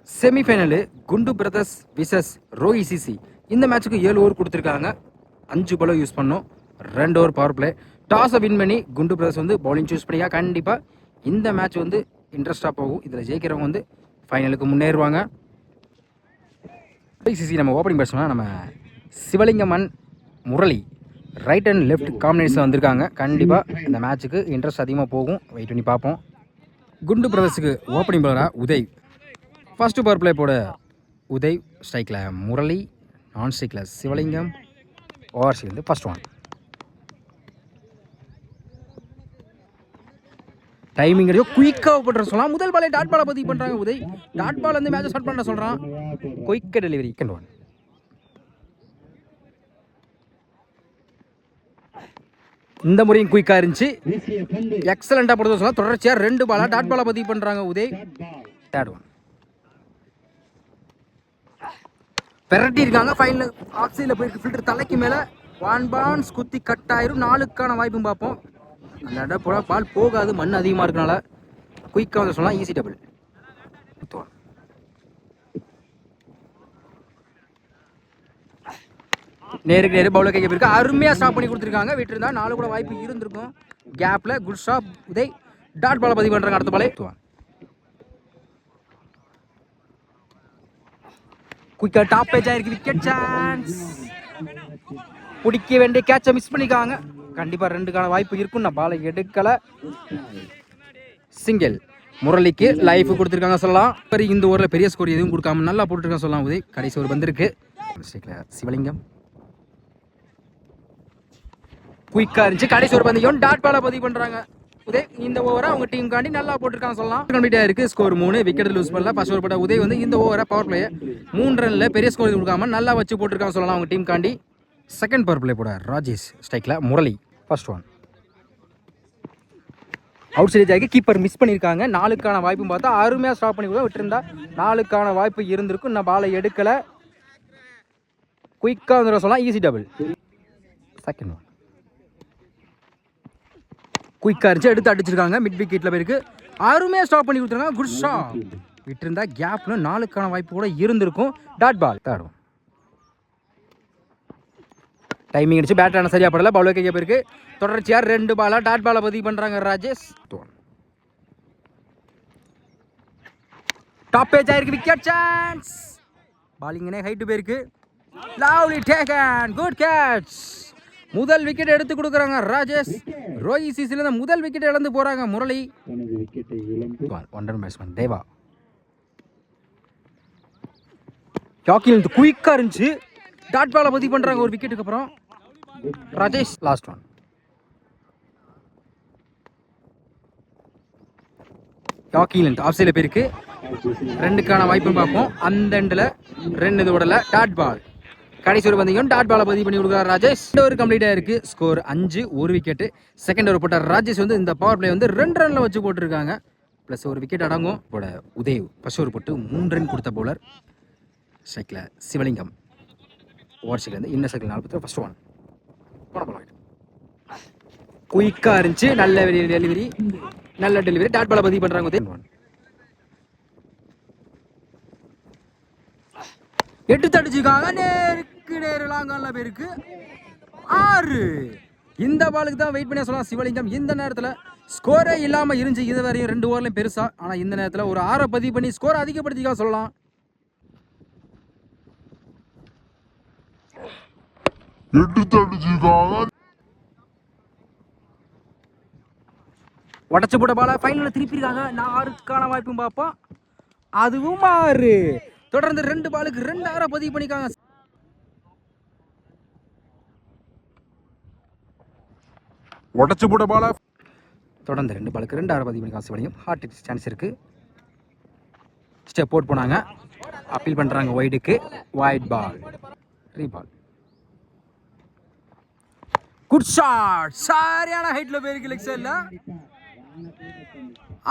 செமிஃபைனலு குண்டு brothers versus ரோஇசிசி. இந்த மேட்சுக்கு 7 over கொடுத்துருக்காங்க. 5 பால் யூஸ் பண்ணோம், 2 ஓவர் பவர் பிளே. டாஸை வின் பண்ணி குண்டு பிரதர்ஸ் வந்து பவுலிங் சூஸ் பண்ணியா. கண்டிப்பாக இந்த மேட்ச் வந்து இன்ட்ரெஸ்டாக போகும். இதில் ஜெயிக்கிறவங்க வந்து ஃபைனலுக்கு முன்னேறுவாங்க. ரோஇசிசி நம்ம ஓப்பனிங் பேட்ஸ்மேன் நம்ம சிவலிங்கமன் Murali right and left combination வந்திருக்காங்க. கண்டிப்பாக இந்த மேட்ச்சுக்கு இன்ட்ரெஸ்ட் அதிகமாக போகும். வெயிட் பண்ணி பார்ப்போம். குண்டு பிரதர்ஸுக்கு ஓப்பனிங் பவுலராக உதய். ஃபர்ஸ்ட் பவர் பிளே போட உதய், ஸ்ட்ரைக்கில் முரளி, நான் ஸ்ட்ரைக்கில் சிவலிங்கம், ஓவர்ஸில் வந்து ஃபர்ஸ்ட் ஒன். டைமிங் கிடையாது, குயிக்காக போட்டுற சொல்லலாம். முதல் பாலே டாட் பாலை பதிவு பண்ணுறாங்க உதய். டாட் பால் வந்து மேட்சை ஸ்டார்ட் பண்ண சொல்கிறான். குயிக்காக டெலிவரி, செகண்ட் ஒன். இந்த முறையும் குயிக்காக இருந்துச்சு, எக்ஸலண்டாக போடுறது சொல்லலாம். தொடர்ச்சியாக 2 பாலாக டாட் பாலை பதிவு பண்ணுறாங்க உதய். Third one. பெரட்டி இருக்காங்க. ஃபைனல் ஆஃப் சைடில் போயிருக்கு, ஃபில்டர் தலைக்கு மேலே. 1 பான்ஸ் குத்தி கட் ஆயிரும். 4க்கான வாய்ப்பும் பார்ப்போம். அந்த இடம் போல பால் போகாது, மண் அதிகமாக இருக்கனால. குயிக்காக வந்து சொல்லலாம், ஈஸி டபுள். நேருக்கு நேரு பவுலர் கைக்கு போயிருக்கு. அருமையாக ஸ்டாப் பண்ணி கொடுத்துருக்காங்க. விட்டுருந்தா 4 கூட வாய்ப்பு இருந்திருக்கும். கேப்பில் குட் ஸ்டாப் உதய். டாட் பாலை பதிவு பண்ணுறாங்க. அடுத்த பாலே குயிக்கா டாப் பேஜ் ஆயிருக்கு. Wicket chance. பிடிக்க வேண்டிய கேட்சை மிஸ் பண்ணிக்காங்க. கண்டிப்பாக 2க்கான வாய்ப்பு இருக்கும். நான் பாலை எடுக்கலை. சிங்கிள். முரளிக்கு லைஃப் கொடுத்துருக்காங்க சொல்லலாம். சரி, இந்த ஓவரில் பெரிய ஸ்கோர் எதுவும் கொடுக்காம நல்லா போட்டுருக்காங்க சொல்லலாம் உதய். கடைசி ஒரு வந்திருக்கு. சிவலிங்கம் குயிக்காக இருந்துச்சு. கடைசி ஒரு பந்தயம் டாட் பாலை பதிவு பண்ணுறாங்க உதய். இந்த ஓவரை அவங்க டீம் காண்டி நல்லா போட்டிருக்காங்க சொல்லலாம். கம்ப்ளீட்டாக இருக்குது. ஸ்கோர் 3. விக்கெட் லூஸ் பண்ணல. ஃபர்ஸ்ட் ஓவர் போட்ட உதய் வந்து இந்த ஓவரை பவர் பிளே 3 ரனில் பெரிய ஸ்கோர் கொடுக்காம நல்லா வச்சு போட்டிருக்காங்க சொல்லலாம் அவங்க டீம் காண்டி. செகண்ட் பவர் பிளே போட ராஜேஷ், ஸ்ட்ரைக்கில் Murali, first one. Outside ஆகி கீப்பர் மிஸ் பண்ணியிருக்காங்க. 4க்கான வாய்ப்பும் பார்த்தா அருமையாக ஸ்டாப் பண்ணி கூட விட்டுருந்தா 4க்கான வாய்ப்பு இருந்திருக்கும். நான் பாலை எடுக்கலை. குயிக்காக வந்து சொல்லலாம், ஈஸி டபுள். Second one. குயிக்காக இருந்துச்சு, எடுத்து அடிச்சிருக்காங்க. மிட் விக்கெட்டில் போயிருக்கு. அருமையாக ஸ்டாப் பண்ணி கொடுத்துருக்காங்க. Good shot. விட்டுருந்தா கேப்பில் 4க்கான வாய்ப்பு கூட இருந்திருக்கும். Dot ball. Third one. Timing அடிச்சு பேட்டரான சரியா படல. பவுலர் கைக்கு போயிருக்கு. தொடர்ச்சியாக 2 பாலாக டாட் பாலை பதிவு பண்ணுறாங்க ராஜேஷ். டாப் பேஜ் ஆயிருக்கு. Wicket chance. பாலிங்கனே ஹைட்டு போயிருக்கு. Lovely taken. Good catch. முதல் விக்கெட் எடுத்து கொடுக்குறாங்க ராஜேஷ். ரோஇசிசில முதல் விக்கெட் இழந்து போறாங்க முரளி. ஒண்டர் பேட்ஸ்மேன் தேவா. யாக்கில் குயிக்கா இருந்துச்சு. டாட் பாலை பதிவு பண்றாங்க ஒரு விக்கெட்டுக்கு அப்புறம். Rajesh last one. யாக்கில் ஆஃப் சைடில் போயிருக்கு. 2க்கான வாய்ப்பும் பார்ப்போம். அந்த எண்டில் 2 இது விடல. Dot ball. கடைசி ஒரு பந்தயம் டாட் பாலை பதிவு பண்ணி கொடுக்குறாரு ராஜேஷ். ஒரு கம்ப்ளீட்டாக இருக்குது. Score 5, 1 wicket. செகண்ட் ஓவர் போட்ட ராஜேஷ் வந்து இந்த பவர் பிளே வந்து 2 ரனில் வச்சு போட்டிருக்காங்க. ப்ளஸ் ஒரு விக்கெட் அடங்கும். போட உதய் ஃபர்ஸ்ட் ஓவர் போட்டு 3 ரன் கொடுத்த பவுலர். ஸ்ட்ரைக்கில் சிவலிங்கம், ஓவர்ஸில் வந்து இன்னர் சர்க்கிள் 4 ஃபர்ஸ்ட் ஒன். குயிக்காக இருந்துச்சு. நல்ல டெலிவரி, நல்ல டெலிவரி. டாட் பாலை பதிவு பண்ணுறாங்க உதய். எடுத்து அடிச்சுக்காங்க. நேருக்கு நேரு லாங்கால பேருக்கு 6. இந்த பாலுக்கு தான் வெயிட் பண்ணி சொல்லலாம் சிவலிங்கம். இந்த நேரத்தில் ஸ்கோரே இல்லாமல் இருந்துச்சு இது வரையும் 2 ஓவர்லையும் பெருசா. ஆனால் இந்த நேரத்தில் ஒரு 6 பதிவு பண்ணி ஸ்கோரை அதிகப்படுத்திக்க சொல்லலாம். உடச்சு போட்ட பால ஃபைனலில் திருப்பிருக்காங்க. 6க்கான வாய்ப்பும் பார்ப்போம். அதுவும் 6. தொடர்ந்து 2 பாலுக்கு 2 6 பதிவு பண்ணிக்காங்க. உடச்சு போட்ட பால தொடர்ந்து 2 பாலுக்கு 2 6 பதிவு பண்ணிக்காங்க. சிவலிங்கம் ஹார்ட் சான்ஸ் இருக்கு. ஸ்டெப் அவுட் போனாங்க. அப்பீல் பண்றாங்க வைடுக்கு. Wide ball, rebowl. Good shot. சரியான ஹைட்ல போயிருக்கு லெக் சைடுல.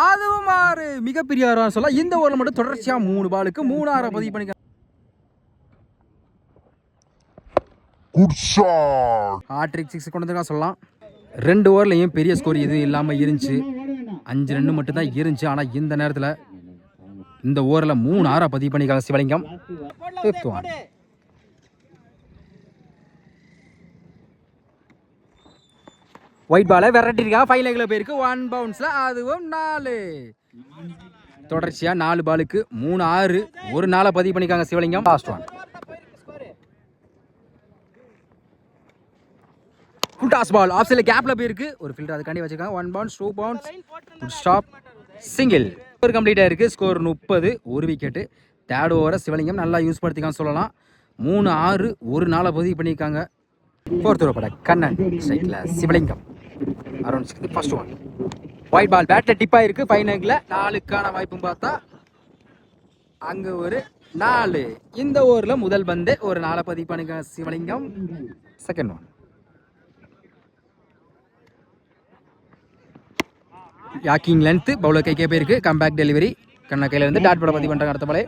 அதுவும் 6. மிகப்பெரிய 6 சொல்ல. இந்த ஓவரில் மட்டும் தொடர்ச்சியாக 3 பாலுக்கு 3 6 பதிவு பண்ணிக்க. ஹாட்ரிக் 6 கொண்டு வந்துருக்கா சொல்லலாம். 2 ஓவர்லையும் பெரிய ஸ்கோர் எதுவும் இல்லாமல் இருந்துச்சு. 5 ரன் மட்டும் தான் இருந்துச்சு. ஆனால் இந்த நேரத்தில் இந்த ஓவரில் 3 6 பதிவு பண்ணிக்காங்க சிவலிங்கம். 5th one. ஒயிட் பாலை விரட்டிருக்காங்க. ஃபைவ் லெக்கில் போயிருக்கு. 1 பவுன்ஸில் அதுவும் 4. தொடர்ச்சியாக 4 பாலுக்கு 3 6 ஒரு நாளை பதிவு பண்ணிக்காங்க Sivalingam. Last one. Full toss ball off சைடில் கேப்பில் போயிருக்கு. ஒரு ஃபில்டர் அதுக்காண்டி வச்சிருக்காங்க. 1 பவுன்ஸ் 2 பவுன்ஸ் ஸ்டாப் சிங்கிள். ஒரு கம்ப்ளீட் ஆயிருக்கு. ஸ்கோர் 30. ஒரு விக்கெட்டு. தேர்ட் ஓவரை சிவலிங்கம் நல்லா யூஸ் படுத்திக்கான்னு சொல்லலாம். 3 6 ஒரு நாளை பதிவு பண்ணியிருக்காங்க. 4th ஓவர் கண்ணன் ஸ்ட்ரைக்கில் சிவலிங்கம். Around 6. First one. White ball battle tip ஆயிருக்கு. 5 லெக்கில் 4க்கான வாய்ப்பும் பார்த்தா அங்கே ஒரு 4. இந்த ஓவரில் முதல் பந்து ஒரு 4 பதிவு பண்ணிருக்காங்க சிவலிங்கம். Second one. யாக்கிங் லென்த் பவுலர் கைக்கே போயிருக்கு. கம்பேக் டெலிவரி கண்ண கையில இருந்து டாட் பால பதிவு பண்றாங்க. அடுத்த பாலே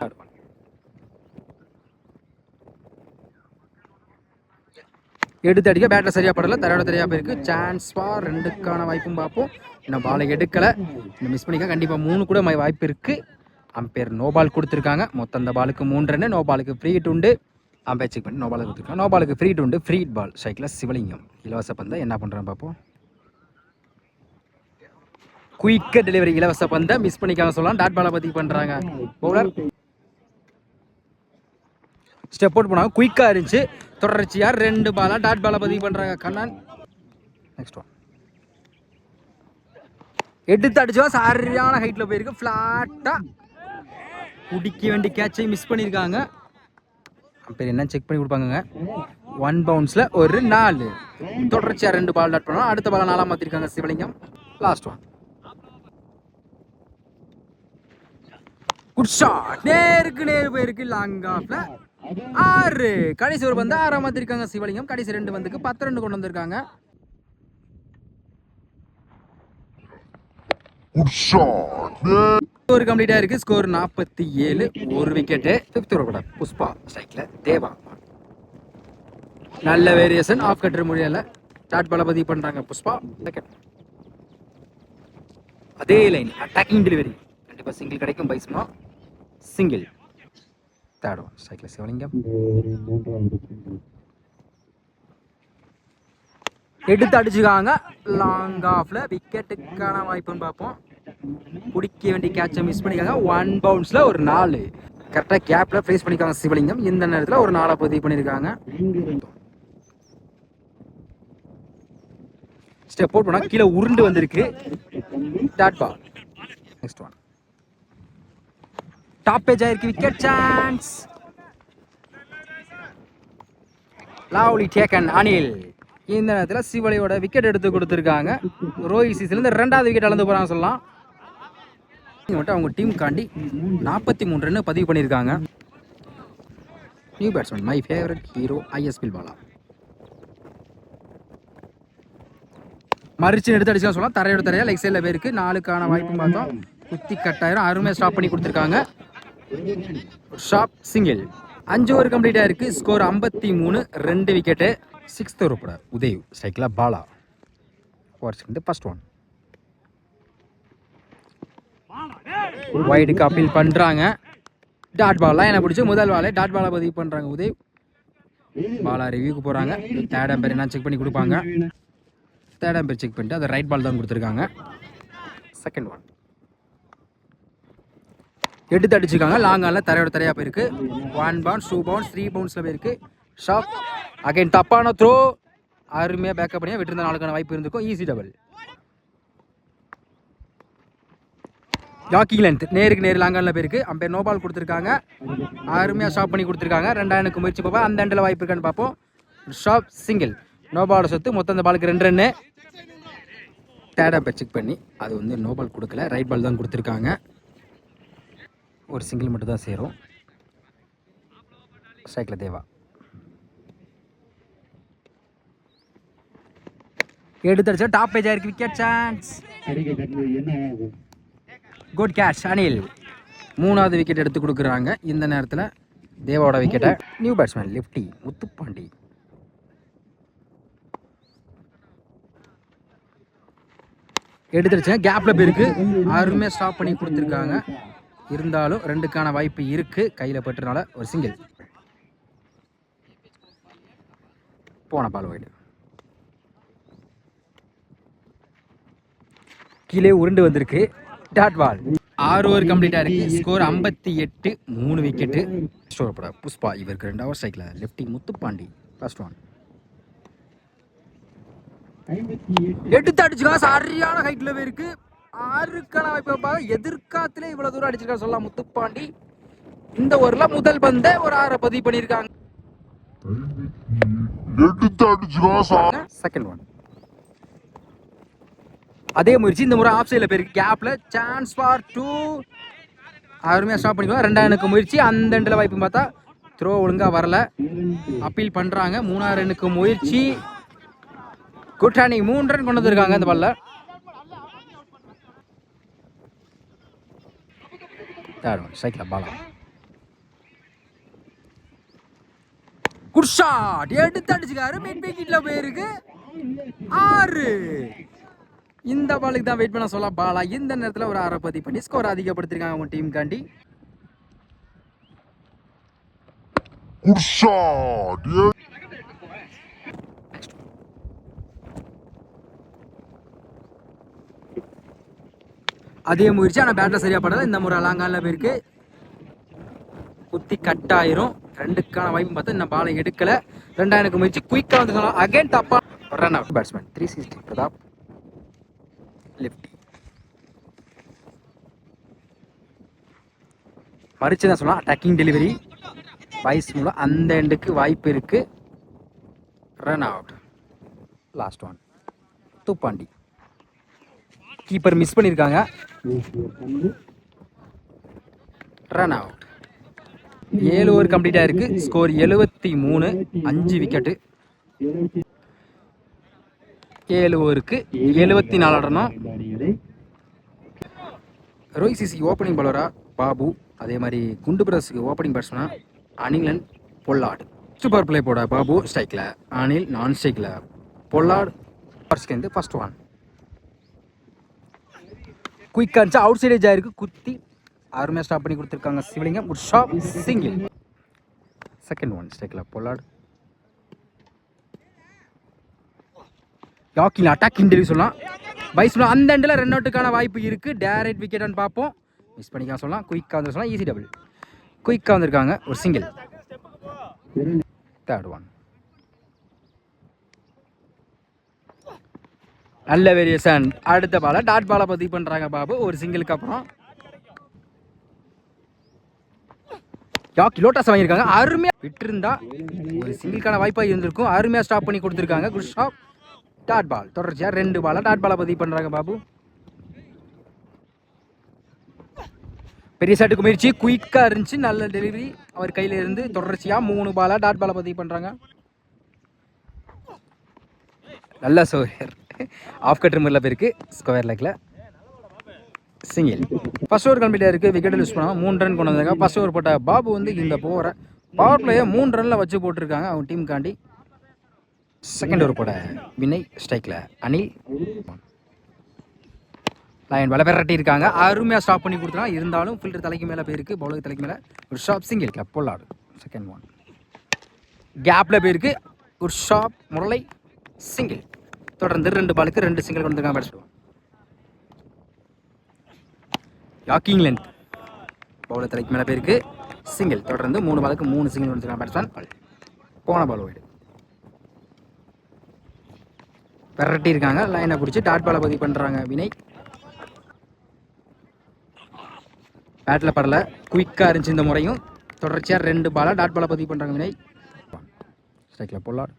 எடுத்து அடிக்க பேட்ல சரியா படல. தரையோட சரியா போயிருக்கு. சான்ஸ் ஃபார் 2க்கான வாய்ப்பும் பார்ப்போம். இன்னும் பாலை எடுக்கல. இன்னும் மிஸ் பண்ணிக்க கண்டிப்பா 3 கூட வாய்ப்பு இருக்கு. அம்பேர் நோ பால் கொடுத்துருக்காங்க. மொத்தம் அந்த பாலுக்கு 3 ரன். நோ பாலுக்கு ஃப்ரீ ஹிட் உண்டு. அம்பேர் செக் பண்ணி நோ பால் கொடுத்துருக்காங்க. நோ பாலுக்கு ஃப்ரீ ஹிட் உண்டு. ஃப்ரீ ஹிட் பால் ஸ்ட்ரைக்ல சிவலிங்கம். இலவச பந்தை என்ன பண்றான்னு பார்ப்போம். குயிக்க டெலிவரி இலவச பந்தை மிஸ் பண்ணிக்காம சொல்லலாம். டாட் பாலை பதிவு பண்றாங்க பவுலர். ஸ்டெப் அவுட் போனாங்க. குயிக்கா இருந்துச்சு. தொடர்ச்சியா 2 பாலா டாட் பாலை பதிவு பண்றாங்க கண்ணன். Next one. எடுத்து அடிச்சா சரியான ஹைட்ல போயிருக்கு. பிளாட்டா குடிக்க வேண்டிய கேட்சை மிஸ் பண்ணிருக்காங்க. பேர் என்ன செக் பண்ணி கொடுப்பாங்க. 1 பவுன்ஸ்ல ஒரு 4. தொடர்ச்சியா 2 பால் டாட் பண்ணுவோம். அடுத்த பால 4 மாத்திருக்காங்க Sivalingam. Last one. Good shot. நேருக்கு நேர் போயிருக்கு. லாங் ஆஃப்ல 6. கடைசி ஒரு பந்து 6 மாத்திருக்காங்க சிவலிங்கம். கடைசி 2 பந்துக்கு 10 ரன் கொண்டு வந்திருக்காங்க. ஒரு கம்ப்ளீட் ஆயிருக்கு. ஸ்கோர் 47. ஒரு விக்கெட். 5th ஓவர் புஷ்பா ஸ்ட்ரைக்ல தேவா. நல்ல வேரியேஷன். ஆஃப் கட்டர் முடியல. டாட் பால பதிவு பண்றாங்க புஷ்பா. செகண்ட். அதே லைன் அட்டாக்கிங் டெலிவரி. கண்டிப்பா சிங்கிள் கிடைக்கும். பைஸ்மா சிங்கிள். தேர்ட் ஒன் ஸ்ட்ரைக்ல சிவலிங்கம். எடுத்து அடிச்சுக்காங்க. லாங் ஆஃப்ல விக்கெட்டுக்கான வாய்ப்புன்னு பார்ப்போம். குடிக்க வேண்டிய கேட்சை மிஸ் பண்ணிக்காங்க. 1 பவுன்ஸ்ல ஒரு 4. கரெக்டாக கேப்ல ஃபேஸ் பண்ணிக்காங்க சிவலிங்கம். இந்த நேரத்தில் ஒரு 4 பதிவு பண்ணியிருக்காங்க. ஸ்டெப் அவுட் பண்ணா கீழே உருண்டு வந்திருக்கு. Dot ball. Next one. Top edge ஆயிருக்கு. Wicket chance. Lovely taken Anil. இந்த நேரத்தில் சிவலியோட விக்கெட் எடுத்து கொடுத்துருக்காங்க. ரோஹித் சீசன்ல 2வது விக்கெட் அளந்து போறாங்க சொல்லலாம். மட்டும் அவங்க டீம் காண்டி 43 ரன் பதிவு பண்ணியிருக்காங்க. New batsman my favourite hero ஐஎஸ்பில் பாலா. மறிச்சு எடுத்து அடிச்சா சொல்லலாம். தரையோட தரையா லெக் சைடில் போயிருக்கு. 4க்கான வாய்ப்பு பார்த்தோம். குத்தி கட்டாயிரம். அருமையாக ஸ்டாப் பண்ணி கொடுத்துருக்காங்க. Sharp single. 5 ஓவர் கம்ப்ளீட் ஆயிருக்கு. Score 53. 2 wicket. 6th over Uday ஸ்ட்ரைக்ல பாலா. First one. வைடுக்கு அப்பீல் பண்றாங்க. டாட் பால்லாம் என்ன பிடிச்சி முதல் பாலே டாட் பாலை பதிவு பண்றாங்க உதய். பாலா ரிவ்யூக்கு போறாங்க. தேர்ட் அம்பேர் என்ன செக் பண்ணி கொடுப்பாங்க. தேர்ட் அம்பேர் செக் பண்ணிட்டு அதை ரைட் பால் தான் கொடுத்துருக்காங்க. Second one. எடுத்து அடிச்சுக்காங்க. லாங் ஆன்ல தரையோட தரையா போயிருக்கு. 1 பவுன்ஸ் 2 பவுன்ஸ் 3 பவுன்ஸ்ல போயிருக்கு. ஷாப் அகைன் தப்பான த்ரோ. அருமையா பேக்கப் பண்ணியா விட்டு இருந்த 4க்கான வாய்ப்பு இருந்திருக்கும். Easy double. யாக்கிங் லென்த் நேருக்கு நேர் லாங்கானில் போயிருக்கு. அம்பேர் நோ பால் கொடுத்துருக்காங்க. அருமையாக ஸ்டாப் பண்ணி கொடுத்துருக்காங்க. 2 ரனுக்கு முயற்சி பார்ப்போம். அந்த எண்டில் வாய்ப்பு இருக்கான்னு பார்ப்போம். Shop single. நோ பால் சொத்து. மொத்தம் அந்த பாலுக்கு 2 ரன்னு. தேர்ட் அம்பேர் செக் பண்ணி அது நோ பால் கொடுக்கல. ரைட் பால் தான் கொடுத்துருக்காங்க. ஒரு சிங்கிள் மட்டும் தான் சேரும். ஸ்ட்ரைக்கில் தேவா. எடுத்து அடிச்சா டாப் பேஜ் ஆயிருக்கு. Wicket chance. Good catch Anil. 3வது விக்கெட் எடுத்து கொடுக்குறாங்க. இந்த நேரத்தில் தேவாவோட விக்கெட்டை நியூ பேட்ஸ்மேன் லெஃப்டி முத்துப்பாண்டி. எடுத்துருச்சுங்க. கேப்ல போயிருக்கு. அருமையாக ஸ்டாப் பண்ணி கொடுத்துருக்காங்க. இருந்தாலும் 2க்கான வாய்ப்பு இருக்கு. கையில் பட்டுறனால ஒரு சிங்கிள். போன பால் வைடு. கீழே உருண்டு வந்திருக்கு. டாட் பால். 6 ஓவர் கம்ப்ளீட்டாக இருக்குது. Score 58, 3 wicket. ஸ்டோர் போட புஷ்பா, இவருக்கு 2 ஓவர் ஸ்ட்ரைக்கில். Lefty Muthupandi first one. எடுத்து அடிச்சுக்கா, சரியான ஹைட்ல போயிருக்கு. 6க்கான வாய்ப்பு. எதிர்காலத்திலே இவ்வளவு தூரம் அடிச்சிருக்கா சொல்லலாம் முத்துப்பாண்டி. இந்த ஓவரில் முதல் பந்தை ஒரு 6 பதிவு பண்ணியிருக்காங்க. Second one. அதே முயற்சி இந்த முறை ஆஃப் சைடில் போயிருக்கு. கேப்ல சான்ஸ் ஃபார் 2. அருமையாக ஸ்டாப் பண்ணிக்கலாம். 2வது முயற்சி அந்த எண்டில் வாய்ப்பு பார்த்தா த்ரோ ஒழுங்காக வரல. அப்பீல் பண்ணுறாங்க. 3வது ரன்னுக்கு முயற்சி. Good running. 3 ரன் கொண்டு வந்திருக்காங்க இந்த பால்ல. ஸ்ட்ரைக்கில் பாலா. Good shot. எடுத்து அடிச்சுக்காரு. மிட் விக்கெட்ல போயிருக்கு. 6. இந்த பாலுக்கு தான் வெயிட் பண்ண சொல்ல பாலா. இந்த நேரத்தில் ஒரு 6 பதிவு பண்ணி ஸ்கோர் அதிகப்படுத்திருக்காங்க அவங்க டீம் காண்டி. அதே முயற்சி, ஆனால் பேட்டில் சரியா படல. இந்த முறை லாங்கால போயிருக்கு. குத்தி கட் ஆயிரும். 2க்கான வாய்ப்பு பார்த்தா இந்த பாலை எடுக்கல. 2வது முயற்சி குயிக்காக வந்து சொல்லலாம். அகைன் தப்பா run out. Batsman 360 Pratap. Lefty மறிச்சு தான் சொல்லலாம். அட்டாக்கிங் டெலிவரி வைஸ் மூலம் அந்த எண்டுக்கு வாய்ப்பு இருக்கு. Run out. Last one. துப்பாண்டி. கீப்பர் மிஸ் பண்ணியிருக்காங்க. Run out. 7 ஓவர் கம்ப்ளீட் ஆயிருக்கு. Score 73, 5 wicket. 7 ஓவருக்கு 74 ஆடணும். ரோஹித் சிசி ஓப்பனிங் பவுலரா பாபு. அதே மாதிரி குண்டு பிரதர்ஸுக்கு ஓப்பனிங் பேட்ஸ்மேனா அனிலன் பொல்லாடு. சூப்பர் பிளே போட பாபு ஸ்ட்ரைக்கில், அனில் நான் ஸ்ட்ரைக்கில், பொல்லாடு ஃபர்ஸ்ட் ஒன். குயிக்காக இருந்துச்சு. அவுட் சைடேஜ் ஆயிருக்கு. குத்தி அருமையாக ஸ்டாப் பண்ணி கொடுத்துருக்காங்க சிவலிங்கம். ஒரு ஷாப் சிங்கிள். செகண்ட் ஒன் ஸ்ட்ரைக்கில் பொல்லாடு. யாக்கில் அட்டாக் இன்டர்வியூ சொல்லலாம். பைஸ்ல அந்த எண்டில் ரன் அவுட்டுக்கான வாய்ப்பு இருக்கு. டைரக்ட் விக்கெட்னு பார்ப்போம். மிஸ் பண்ணிக்கலாம் சொல்லலாம். குயிக்காக வந்து சொல்லலாம். Easy double. குயிக்காக வந்திருக்காங்க. ஒரு சிங்கிள். Third one. நல்ல வேரியேஷன். அடுத்த பால டாட் பாலை பதிவு பண்றாங்க பாபு. ஒரு சிங்கிளுக்கு அப்புறம் யாக்கி லோட்டஸ் வாங்கியிருக்காங்க. அருமையா விட்டுருந்தா ஒரு சிங்கிள்கான வாய்ப்பாக இருந்திருக்கும். அருமையாக ஸ்டாப் பண்ணி கொடுத்துருக்காங்க. Good shot. Dot ball. தொடர்ச்சியாக 2 பாலை டாட் பாலை பதிவு பண்ணுறாங்க பாபு. பெரிய ஷாட்டுக்கு முயற்சி குயிக்காக இருந்துச்சு. நல்ல டெலிவரி அவர் கையில் இருந்து. தொடர்ச்சியாக 3 பாலை டாட் பாலை பதிவு பண்ணுறாங்க. நல்ல ஸ்கோர். ஆஃப் கட்டர் முறையில் போயிருக்கு. ஸ்கொயர் லெக்கில் சிங்கிள். ஃபர்ஸ்ட் ஓவர் கம்ப்ளீட்டாக இருக்குது. விக்கெட் லூஸ் பண்ணாமல் 3 ரன் கொண்டு வந்தாங்க. ஃபர்ஸ்ட் ஓவர் போட்ட பாபு வந்து இந்த போகிற பவர் பிளேயை 3 ரனில் வச்சு போட்டிருக்காங்க அவங்க டீம் காண்டி. செகண்ட் ஓவர் போட வினய் ஸ்ட்ரைக்கில், அனில் லைன் வலை பெரட்டி இருக்காங்க. அருமையாக ஸ்டாப் பண்ணி கொடுத்துருக்காங்க. இருந்தாலும் ஃபில்டர் தலைக்கு மேலே போயிருக்கு. பவுலுக்கு தலைக்கு மேலே ஒரு shop single. Club பொல்லாடு. Second one. கேப்பில் போயிருக்கு. ஒரு ஷாப் முரளை சிங்கிள். தொடர்ந்து 2 பாலுக்கு 2 சிங்கிள் கொண்டு வந்துருக்காங்க பேட்ஸ்மேன். யாக்கிங் லென்த் பவுலர் தலைக்கு மேலே போயிருக்கு. சிங்கிள். தொடர்ந்து 3 பாலுக்கு 3 சிங்கிள் கொண்டு வந்துருக்காங்க பேட்ஸ்மேன். போன பால் வைடு. பெரட்டி இருக்காங்க. லைனை பிடிச்சி டாட் பாலை பதிவு பண்ணுறாங்க வினய். பேட்டில் படல. குயிக்காக இருந்துச்சு இந்த முறையும். தொடர்ச்சியாக 2 பாலை டாட் பாலை பதிவு பண்ணுறாங்க வினய். ஸ்ட்ரைக்கில் பொல்லாடு.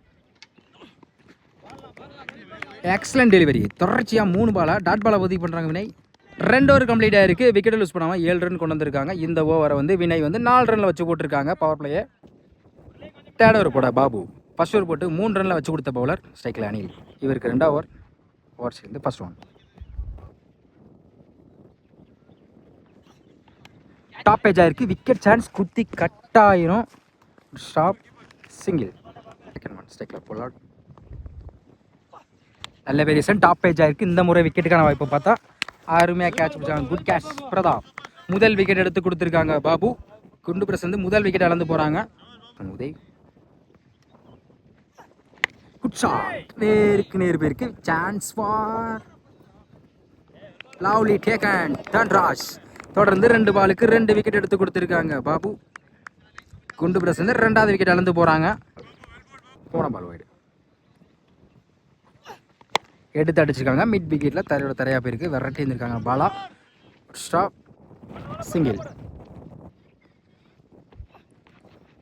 Excellent delivery. தொடர்ச்சியாக 3 பாலை டாட் பாலை பதிவு பண்ணுறாங்க வினய். 2 ஓவர் கம்ப்ளீட் ஆயிருக்கு. விக்கெட் லூஸ் பண்ணாமல் 7 ரன் கொண்டு வந்திருக்காங்க. இந்த ஓவரை வந்து வினய் வந்து 4 ரனில் வச்சு போட்டிருக்காங்க பவர் பிளேயை. தேர்ட் ஓவர் போட பாபு. ஃபர்ஸ்ட் ஓவர் போட்டு 3 ரனில் வச்சு கொடுத்த பவுலர் ஸ்ட்ரைக்கில் அனில். இவருக்கு 2 ஓவர் சேர்ந்து ஃபர்ஸ்ட் ஒன். டாப் பேஜ் ஆயிருக்கு. Wicket chance. குத்தி கட்டாயிரும். Stop single. செகண்ட் ஒன் ஸ்ட்ரைக்கில் பொல்லாட். நல்ல வேரியேஷன். டாப் பேஜ் ஆயிருக்கு. இந்த முறை விக்கெட்டுக்கான வாய்ப்பை பார்த்தா அருமையாக கேட்ச் பிடிச்சாங்க. Good catch Pratap. முதல் விக்கெட் எடுத்து கொடுத்துருக்காங்க பாபு. குண்டு பிரஸ் வந்து முதல் விக்கெட் அளந்து போறாங்க. உதய் குட் ஷாட், நேருக்கு நேர் பேருக்கு chance for lovely taken Dhanraj. தொடர்ந்து 2 பாலுக்கு 2 விக்கெட் எடுத்து கொடுத்துருக்காங்க பாபு. குண்டு பிரஸ் வந்து 2வது விக்கெட் அளந்து போறாங்க. போன பால் வைடு எடுத்து அடிச்சிருக்காங்க. மிட் விக்கெட்ல தரையா போயிருக்கு. விரட்டி இருந்திருக்காங்க பாலா. Stop, single.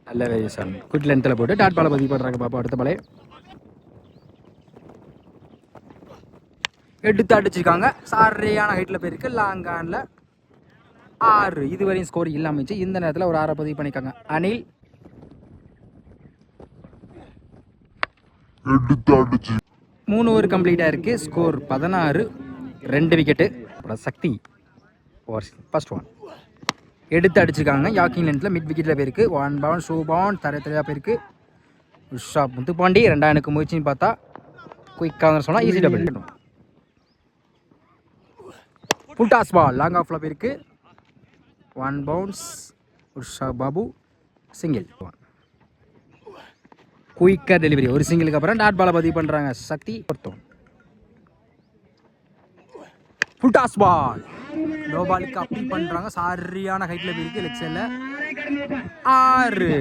நல்ல வேரியேஷன், குட் லென்த்தில் போட்டு டாட் பாலை பதிவு பண்ணுறாங்க பாப்பா. அடுத்த பாலே எடுத்து அடிச்சிருக்காங்க. சரியான ஹைட்டில் போயிருக்கு. லாங் ஆனில் 6. இதுவரையும் ஸ்கோர் இல்லாமல் இந்த நேரத்தில் ஒரு 6 பதிவு பண்ணியிருக்காங்க அனில். எடுத்து அடிச்சு 3 ஓவர் கம்ப்ளீட்டாக இருக்கு. ஸ்கோர் 16. 2 விக்கெட்டு. சக்தி ஃபர்ஸ்ட் ஒன் எடுத்து அடிச்சிருக்காங்க. யாக்கிங் லென்த்தில் மிட் விக்கெட்டில் போயிருக்கு. 1 பவுன் ஷூ பவுன் தரையாக போயிருக்கு. உஷாப் முத்துப்பாண்டி 2 முயற்சின்னு பார்த்தா குயிக்காக சொன்னால் easy double. Full toss ball long ஆஃப்ல போயிருக்கு. 1 பவுன்ஸ். உஷா பாபு சிங்கிள். குயிக்காக டெலிவரி. ஒரு சிங்கிளுக்கு அப்புறம் டாட் பாலை பதிவு பண்ணுறாங்க சக்தி. பொருத்தம் ஃபுல் டாஸ் பால் நோ பாலுக்கு அப்பீல் பண்ணுறாங்க. சரியான ஹைட்டில் போயிருக்கு. லெக் சைடில் 6.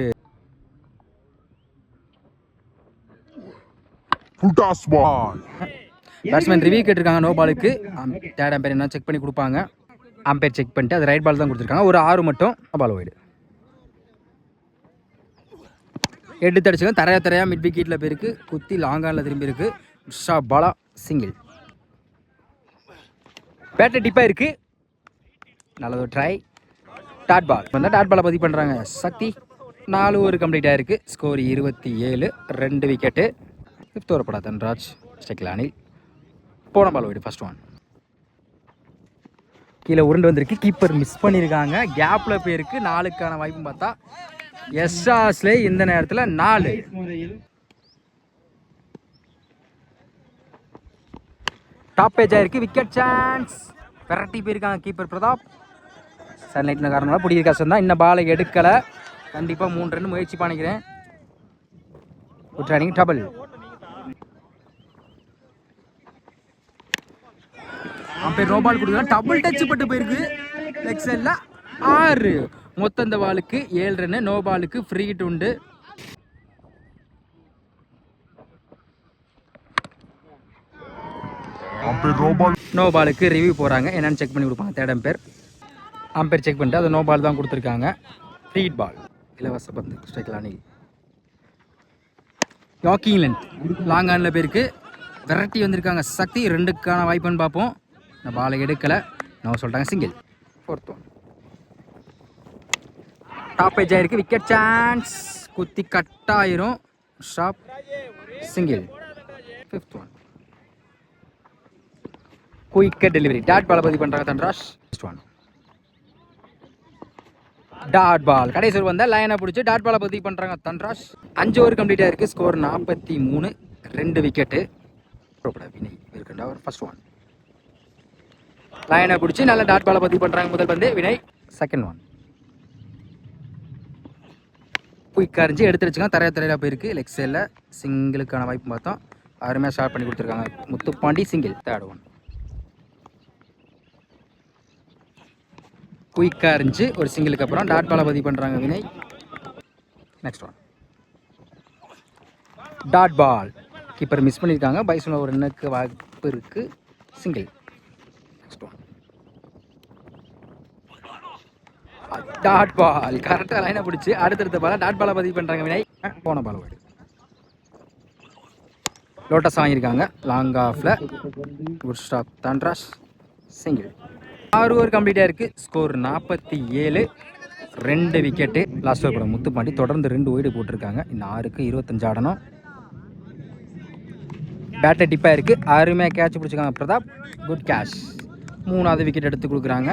Full toss ball. Batsman review கேட்டிருக்காங்க நோ பாலுக்கு. தேர்ட் அம்பையர் என்ன செக் பண்ணி கொடுப்பாங்க. அம்பையர் செக் பண்ணிட்டு அது ரைட் பால் தான் கொடுத்துருக்காங்க. ஒரு 6 மட்டும். பால் வைடு எடுத்து அடிச்சுங்க. தரையா மிட் விக்கெட்டில் போயிருக்கு. குத்தி லாங்கானில் திரும்பி இருக்கு. உஷா பாலா சிங்கிள். பேட்டர் டிப்பாக இருக்கு. நல்லது ட்ரை. டாட் பால் வந்தால் டாட் பாலை பதிவு பண்ணுறாங்க சக்தி. 4 ஓவர் கம்ப்ளீட் ஆயிருக்கு. ஸ்கோர் 27. 2 விக்கெட்டு. 5th ஓவர் படா தன்ராஜ் ஸ்டெக்கில் அனில். போன பால் வைடு ஃபர்ஸ்ட் ஒன். கீழே உருண்டு வந்திருக்கு. கீப்பர் மிஸ் பண்ணியிருக்காங்க. கேப்பில் போயிருக்கு. 4க்கான வாய்ப்பும் பார்த்தா எஸ்ஆஸ்லே இந்த நேரத்தில் 4. டாப் பேஜ் ஆயிருக்கு. Wicket chance. விரட்டி போயிருக்காங்க கீப்பர் பிரதாப். சன்லைட்டில் காரணம் பிடிக்கிற கஷ்டம் தான். இன்னும் பாலை எடுக்கலை. கண்டிப்பாக 3 ரன் முயற்சி பண்ணிக்கிறேன். ட்ரைனிங் டபுள். அம்பையர் நோ பால் கொடுக்குறாங்க. டபுள் டச் பட்டு போயிருக்கு. லெக் சைடில் 6. மொத்தம் இந்த பாலுக்கு 7 ரன். நோ பாலுக்கு ஃப்ரீ ஹிட் உண்டு. நோ பாலுக்கு ரிவ்யூ போகிறாங்க. என்னன்னு செக் பண்ணி கொடுப்பாங்க தேர்ட் அம்பையர். அம்பையர் செக் பண்ணிட்டு அது நோ பால் தான் கொடுத்துருக்காங்க. Free hit ball. இலவச பந்து ஸ்ட்ரைக்கில் அணில். யாக்கிங் லென்த் லாங் ஆனில் போயிருக்கு. விரட்டி வந்திருக்காங்க சக்தி. 2க்கான வாய்ப்புன்னு பார்ப்போம். இந்த பாலை எடுக்கலை. நோ சொல்லிட்டாங்க single. 4th one. Top edge ஆயிருக்கு. Wicket chance. குத்தி கட்டாயிரும். Sharp single. 5th one. குயிக்க டெலிவரி. டாட் பாலை பதிவு பண்ணுறாங்க Dhanraj. First one. Dot ball கடைசி வந்த லைனை பிடிச்சி டாட் பாலை பதிவு பண்ணுறாங்க தன்ராஜ். 5 ஓவர் கம்ப்ளீட் ஆயிருக்கு. ஸ்கோர் 43. 2 விக்கெட்டு. வினய் இருக்குண்டா ஃபர்ஸ்ட் ஒன். லைனை பிடிச்சி நல்ல டாட் பாலை பதிவு பண்ணுறாங்க முதல் பந்து வினய். Second one. குயிக்காக இருந்துச்சு. எடுத்து வச்சுக்கலாம். தரையாக போயிருக்கு. லெக் சைடில் சிங்கிளுக்கான வாய்ப்பு பார்த்தோம். அருமையாக ஸ்டார்ட் பண்ணி கொடுத்துருக்காங்க முத்துப்பாண்டி சிங்கிள். Third one. குயிக்காக இருந்துச்சு. ஒரு சிங்கிளுக்கு அப்புறம் டாட் பாலை பதிவு பண்ணுறாங்க Vinay. Next one. Dot ball. Keeper miss பண்ணியிருக்காங்க. பைசன் ஒரு ரன்னுக்கு வாய்ப்பு இருக்கு. Single. Next one. Dot ball கரெக்டாக லைனை பிடிச்சி அடுத்தடுத்த பாலை டாட் பாலை பதிவு பண்ணுறாங்க வினய். போன பால் வைடு. லோட்டஸ் வாங்கியிருக்காங்க. லாங் ஆஃப்ல good stop Dhanraj single. 6 over கம்ப்ளீட்டாக இருக்குது. ஸ்கோர் 47. 2 விக்கெட்டு. லாஸ்ட் ஓவர் படம் முத்துப்பாண்டி தொடர்ந்து 2 ஒய்டு போட்டிருக்காங்க. இன்னும் 6க்கு 25 ஆடணும். பேட்டர் டிப்பாக இருக்குது. அருமையாக கேட்ச் பிடிச்சிருக்காங்க பிரதாப். Good catch. 3வது விக்கெட் எடுத்து கொடுக்குறாங்க.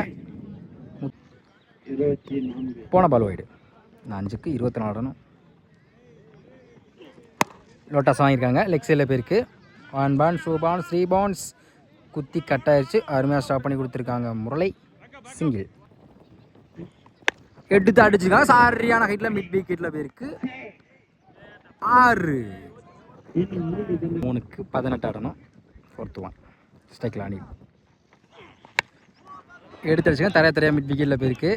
போன பால் ஒய்டு. 5க்கு 24 ஆடணும். லோட்டஸ் வாங்கியிருக்காங்க. லெக் சைடில் போயிருக்கு. 1 பவுன்ஸ் 2 பவுன்ஸ் 3 பவுன்ஸ். குத்தி கட்டாயிருச்சு. அருமையாக ஸ்டாப் பண்ணி கொடுத்துருக்காங்க முரளை சிங்கிள். எடுத்து அடிச்சிருக்காங்க. சரியான ஹைட்டில் மிட் விக்கெட்டில் போயிருக்கு. 6 3க்கு 18 ஆடணும். 4th 1 ஸ்ட்ரைக்கில் அணி எடுத்து அடிச்சுங்க. தரையாக மிட் விக்கெட்டில் போயிருக்கு.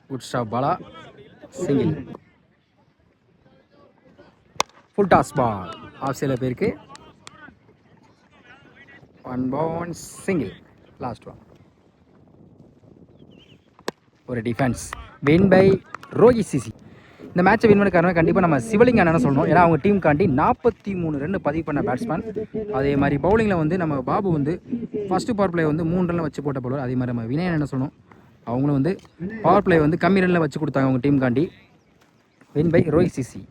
Good stop Bala. Single. Full toss ball off சைடில் போயிருக்கு. 1 பவுன் சிங்கிள். Last one. ஒரு defence win by Rohit CC. இந்த மேட்சை வின் பண்ண காரணம் கண்டிப்பாக நம்ம சிவலிங்க அண்ணன் சொல்லணும். ஏன்னா அவங்க டீமுக்காண்டி 43 ரன் பதிவு பண்ண பேட்ஸ்மேன். அதே மாதிரி பவுலிங்கில் வந்து நம்ம பாபு வந்து ஃபஸ்ட்டு பவர் பிளே வந்து 3 ரனில் வச்சு போட்ட போடுவார். அதே மாதிரி நம்ம வினயன் என்ன சொல்லணும், அவங்களும் வந்து பவர் பிளே வந்து கம்மி ரனில் வச்சு கொடுத்தாங்க அவங்க டீமுக்காண்டி. Win by Rohit CC.